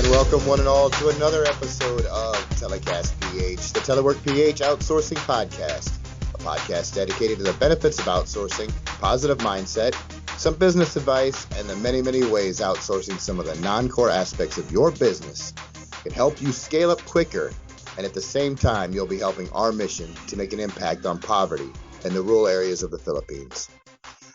And welcome one and all to another episode of TeleworkPH, the TeleworkPH Outsourcing Podcast, a podcast dedicated to the benefits of outsourcing, positive mindset, some business advice, and the many, many ways outsourcing some of the non-core aspects of your business can help you scale up quicker, and at the same time, you'll be helping our mission to make an impact on poverty in the rural areas of the Philippines.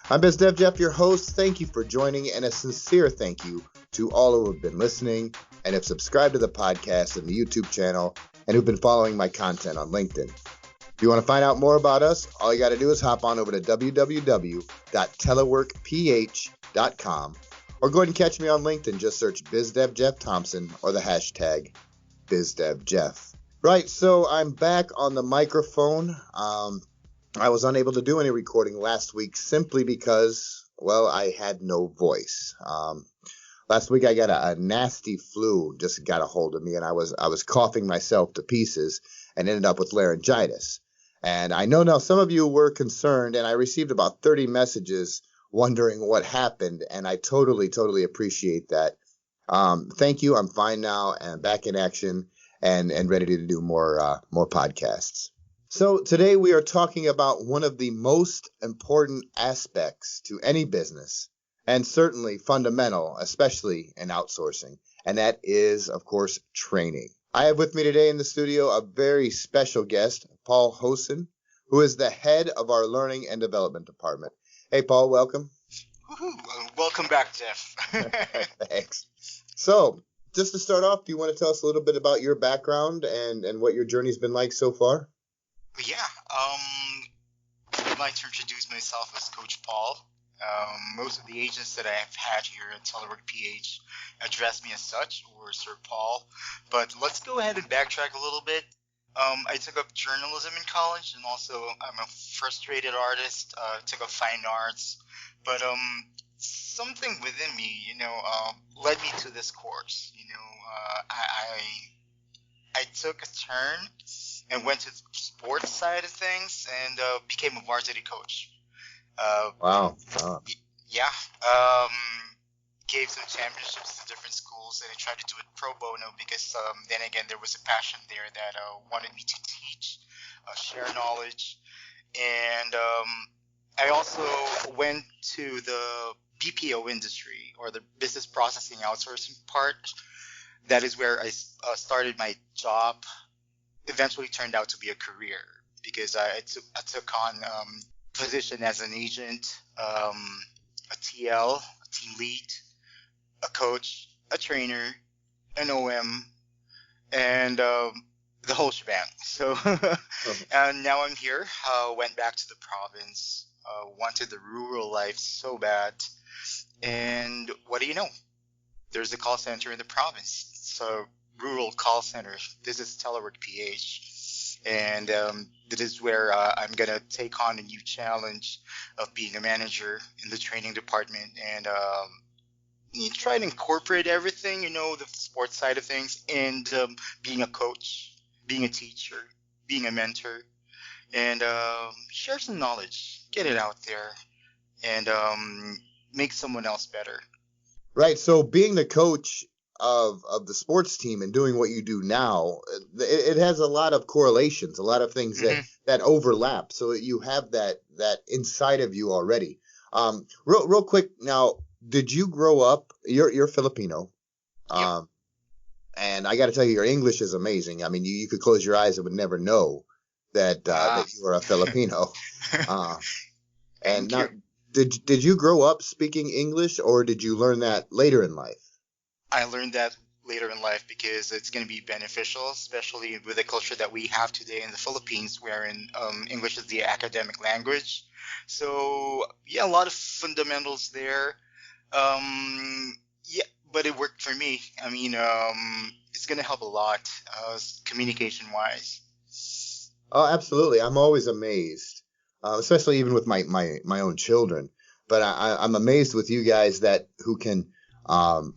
I'm BizDev Jeff, your host. Thank you for joining, and a sincere thank you to all who have been listening and have subscribed to the podcast and the YouTube channel and who've been following my content on LinkedIn. If you want to find out more about us, all you got to do is hop on over to www.teleworkph.com or go ahead and catch me on LinkedIn. Just search BizDev Jeff Thompson or the hashtag BizDevJeff. Right, so I'm back on the microphone. I was unable to do any recording last week simply because, well, I had no voice. Last week I got a nasty flu just got a hold of me, and I was coughing myself to pieces and ended up with laryngitis. And I know now some of you were concerned, and I received about 30 messages wondering what happened, and I totally appreciate that. Thank you. I'm fine now and back in action and ready to do more podcasts. So today we are talking about one of the most important aspects to any business, and certainly fundamental, especially in outsourcing, and that is, of course, training. I have with me today in the studio a very special guest, Paul Josen, who is the head of our learning and development department. Hey, Paul, welcome. Woohoo. Welcome back, Jeff. Thanks. So, just to start off, do you want to tell us a little bit about your background and what your journey's been like so far? Yeah, I'd like to introduce myself as Coach Paul. Most of the agents that I've had here at TeleworkPH address me as such, or Sir Paul. But let's go ahead and backtrack a little bit. I took up journalism in college, and also I'm a frustrated artist. Took up fine arts, but something within me, led me to this course. I took a turn and went to the sports side of things and became a varsity coach. Wow. Yeah. Gave some championships to different schools, and I tried to do it pro bono because then again there was a passion there that wanted me to teach, share knowledge, and I also went to the BPO industry, or the business processing outsourcing part. That is where I started my job. Eventually turned out to be a career because I took on position as an agent, a TL, a team lead, a coach, a trainer, an OM, and the whole shebang. So and now I'm here. Went back to the province, wanted the rural life so bad, and what do you know? There's a call center in the province. So rural call center. This is TeleworkPH, and this is where I'm gonna take on a new challenge of being a manager in the training department, and you try to incorporate everything, the sports side of things, and being a coach, being a teacher, being a mentor, and share some knowledge, get it out there, and make someone else better. Right. So being the coach of the sports team and doing what you do now, it has a lot of correlations, a lot of things that overlap. So you have that inside of you already. Real quick now, did you grow up? You're Filipino, Yep. and I got to tell you, your English is amazing. I mean, you could close your eyes and would never know that you were a Filipino. And now, did you grow up speaking English, or did you learn that later in life? I learned that later in life because it's going to be beneficial, especially with the culture that we have today in the Philippines, wherein English is the academic language. So, yeah, a lot of fundamentals there. Yeah, but it worked for me. I mean, it's going to help a lot communication-wise. Oh, absolutely. I'm always amazed, especially even with my own children. But I'm amazed with you guys who can.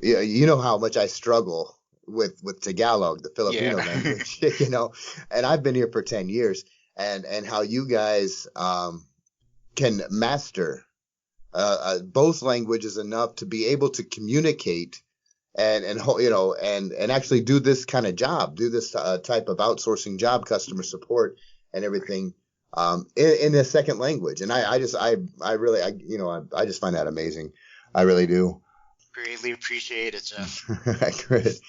You know how much I struggle with Tagalog, the Filipino language, and I've been here for 10 years, and how you guys can master both languages enough to be able to communicate and actually do this kind of job, do this type of outsourcing job, customer support and everything, in a second language. And I really, I just find that amazing. I really do. Greatly appreciate it, Jeff. Great.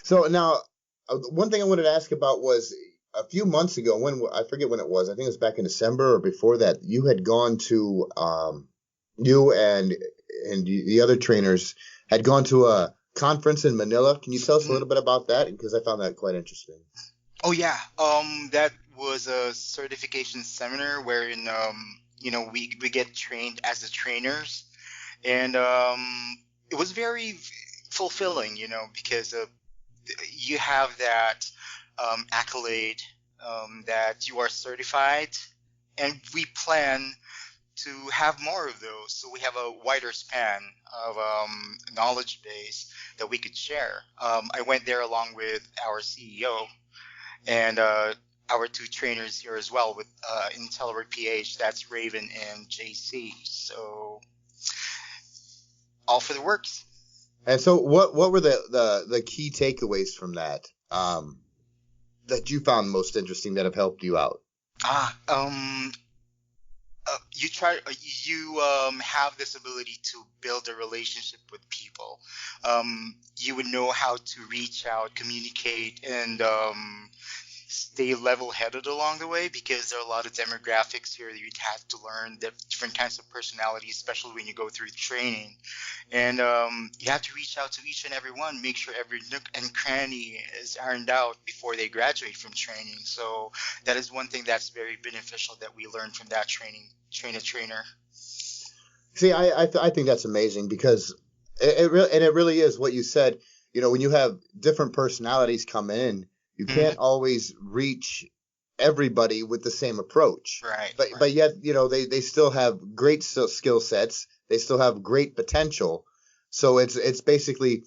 So now, one thing I wanted to ask about was a few months ago, when I forget when it was. I think it was back in December or before that. You had gone to you and the other trainers had gone to a conference in Manila. Can you tell us a little bit about that? Because I found that quite interesting. Oh yeah, that was a certification seminar wherein we get trained as the trainers, and it was very fulfilling, because you have that accolade, that you are certified, and we plan to have more of those, so we have a wider span of knowledge base that we could share. I went there along with our CEO and our two trainers here as well with in TeleworkPH. That's Raven and JC. So all for the works. And so, what were the key takeaways from that, that you found most interesting that have helped you out? Ah, you have this ability to build a relationship with people. You would know how to reach out, communicate, and stay level-headed along the way, because there are a lot of demographics here that you'd have to learn, the different kinds of personalities, especially when you go through training. And you have to reach out to each and every one, make sure every nook and cranny is ironed out before they graduate from training. So that is one thing that's very beneficial that we learned from that training, train a trainer. See, I think that's amazing, because it really is what you said. When you have different personalities come in, you can't always reach everybody with the same approach. Right. But yet, they still have great skill sets. They still have great potential. So it's basically,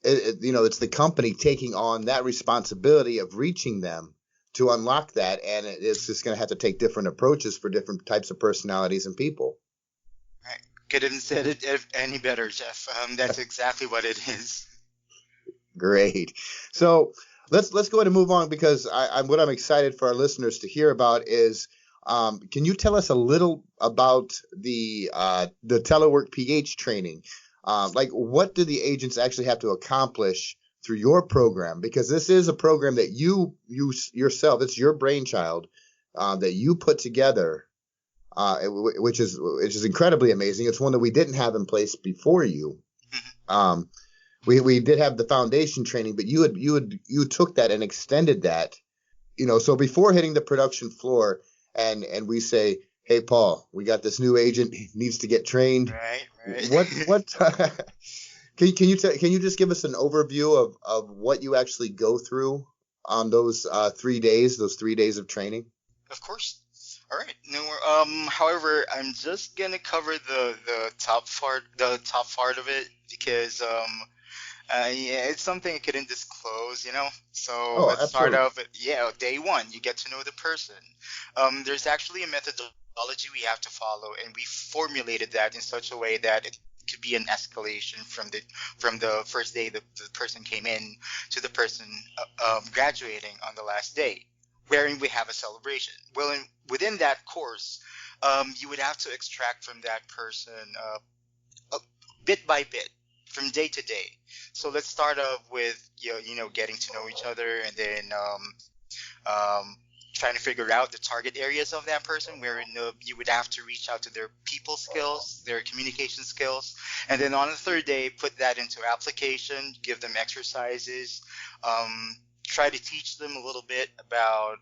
it's the company taking on that responsibility of reaching them to unlock that, and it's just going to have to take different approaches for different types of personalities and people. Right. Couldn't said it any better, Jeff. That's exactly what it is. Great. So let's go ahead and move on, because what I'm excited for our listeners to hear about is, can you tell us a little about the TeleworkPH training? Like, what do the agents actually have to accomplish through your program? Because this is a program that you yourself, it's your brainchild, that you put together, which is incredibly amazing. It's one that we didn't have in place before you. We did have the foundation training, but you took that and extended that. So before hitting the production floor, and we say, hey, Paul, we got this new agent, he needs to get trained. Right. What can you just give us an overview of what you actually go through on those 3 days, of training? Of course. All right. No, however, I'm just gonna cover the top part of it, because yeah, it's something I couldn't disclose, So Oh, let's start absolutely. off at, day one. You get to know the person. There's actually a methodology we have to follow, and we formulated that in such a way that it could be an escalation from the first day the person came in to the person graduating on the last day, wherein we have a celebration. Well, within that course, you would have to extract from that person bit by bit, from day to day. So let's start off with getting to know each other, and then trying to figure out the target areas of that person, where you would have to reach out to their people skills, their communication skills, and then on the third day, put that into application, give them exercises, try to teach them a little bit about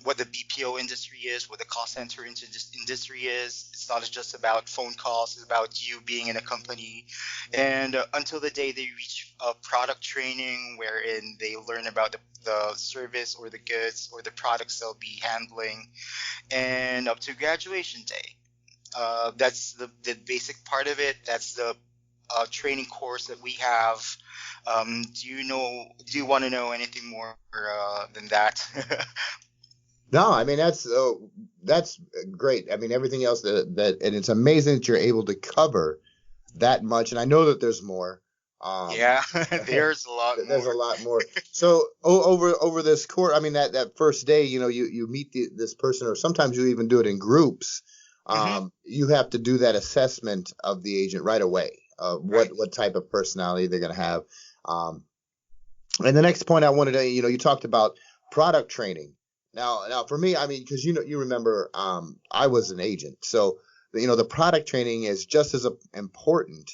what the BPO industry is, what the call center industry is. It's not just about phone calls, it's about you being in a company. And until the day they reach product training, wherein they learn about the service or the goods or the products they'll be handling, and up to graduation day. That's the basic part of it. That's the training course that we have. Do you want to know anything more than that? No, I mean that's great. I mean, everything else and it's amazing that you're able to cover that much. And I know that there's more. Yeah, there's a lot There's a more. lot more. So over this course, I mean that first day, you meet this person, or sometimes you even do it in groups. Hmm. You have to do that assessment of the agent right away. Right. What type of personality they're going to have. Um, and the next point I wanted to, you talked about product training. Now for me, I mean, because you remember, I was an agent, so the product training is just as important.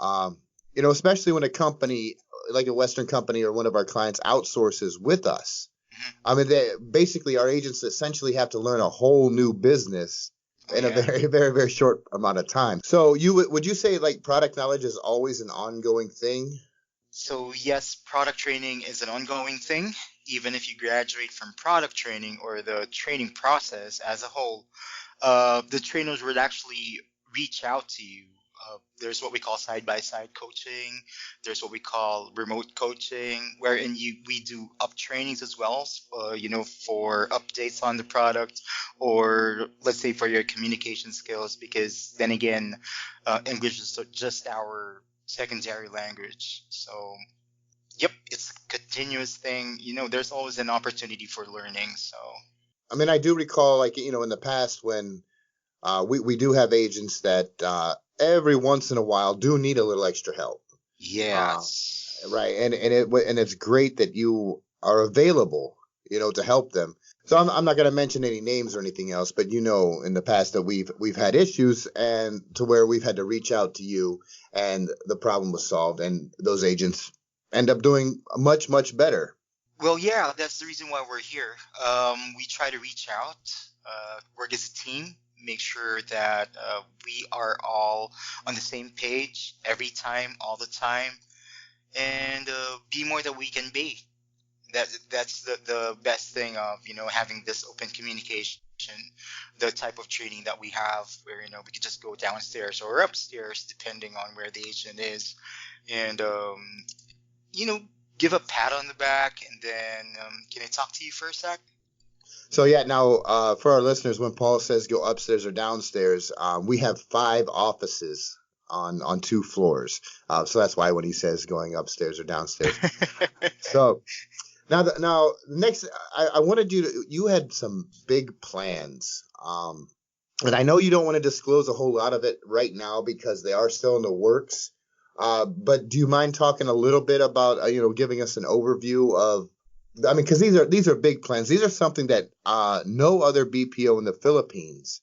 Um, especially when a company like a Western company or one of our clients outsources with us. Hmm. I mean, basically our agents essentially have to learn a whole new business Oh in a yeah. very, very, very short amount of time. So would you say like product knowledge is always an ongoing thing? So yes, product training is an ongoing thing. Even if you graduate from product training or the training process as a whole, the trainers would actually reach out to you. There's what we call side-by-side coaching. There's what we call remote coaching, wherein we do up trainings as well, for updates on the product, or let's say for your communication skills, because then again, English is just our secondary language. So, yep, it's a continuous thing. There's always an opportunity for learning. So, I mean, I do recall, like, in the past when we do have agents that every once in a while do need a little extra help. Uh, yes. right, and it's great that you are available, to help them. So I'm not going to mention any names or anything else, but in the past that we've had issues and to where we've had to reach out to you, and the problem was solved, and those agents end up doing much better. Well, yeah, that's the reason why we're here. We try to reach out, work as a team, make sure that we are all on the same page every time, all the time, and be more than we can be. That's the best thing of having this open communication, the type of training that we have, where we could just go downstairs or upstairs depending on where the agent is, and you know, give a pat on the back, and then can I talk to you for a sec? So yeah, now for our listeners, when Paul says go upstairs or downstairs, we have 5 offices on 2 floors. So that's why when he says going upstairs or downstairs. So now next, I wanted you had some big plans. And I know you don't want to disclose a whole lot of it right now because they are still in the works. But do you mind talking a little bit about, giving us an overview of, I mean, because these are big plans. These are something that no other BPO in the Philippines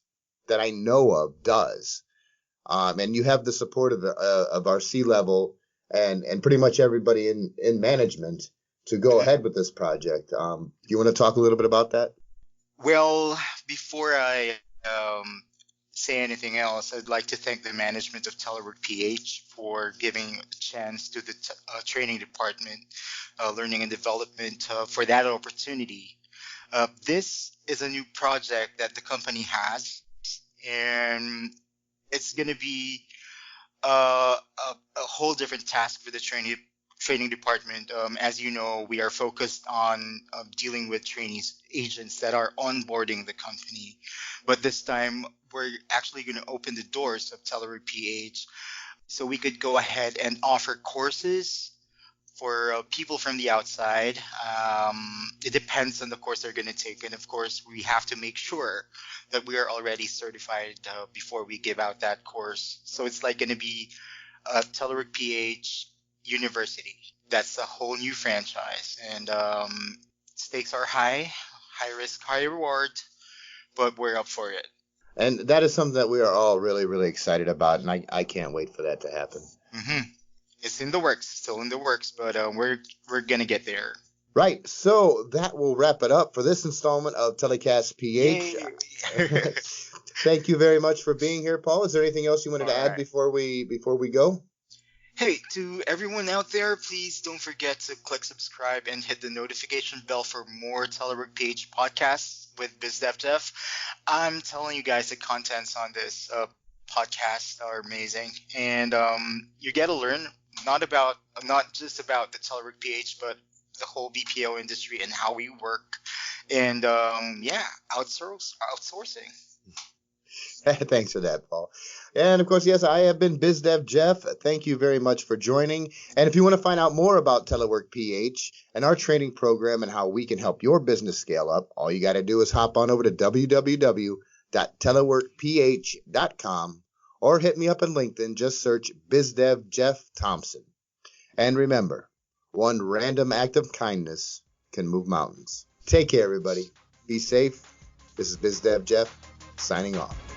that I know of does. And you have the support of our C level and pretty much everybody in management to go Mhm. ahead with this project. Do you want to talk a little bit about that? Well, before I say anything else, I'd like to thank the management of TeleworkPH for giving a chance to the training department, learning and development, for that opportunity. This is a new project that the company has, and it's going to be a whole different task for the training department. As you know, we are focused on dealing with trainees, agents that are onboarding the company. But this time, we're actually going to open the doors of Telework PH so we could go ahead and offer courses for people from the outside. It depends on the course they're going to take. And of course, we have to make sure that we are already certified before we give out that course. So it's like going to be Telework PH University. That's a whole new franchise. And stakes are high, high risk, high reward, but we're up for it. And that is something that we are all really, really excited about, and I can't wait for that to happen. Hmm. It's in the works, still in the works, but we're gonna get there. Right, so that will wrap it up for this installment of Telecast PH. Yay! Thank you very much for being here, Paul. Is there anything else you wanted All to add right. before we go? Hey, to everyone out there, please don't forget to click subscribe and hit the notification bell for more Telework Page podcasts with BizDevDev. I'm telling you guys, the contents on this podcast are amazing, and you get to learn not just about the Telework PH, but the whole BPO industry and how we work, and yeah, outsourcing. Thanks for that, Paul. And of course, yes, I have been BizDev Jeff. Thank you very much for joining. And if you want to find out more about TeleworkPH and our training program and how we can help your business scale up, all you got to do is hop on over to www.teleworkph.com or hit me up on LinkedIn. Just search BizDev Jeff Thompson. And remember, one random act of kindness can move mountains. Take care, everybody. Be safe. This is BizDev Jeff signing off.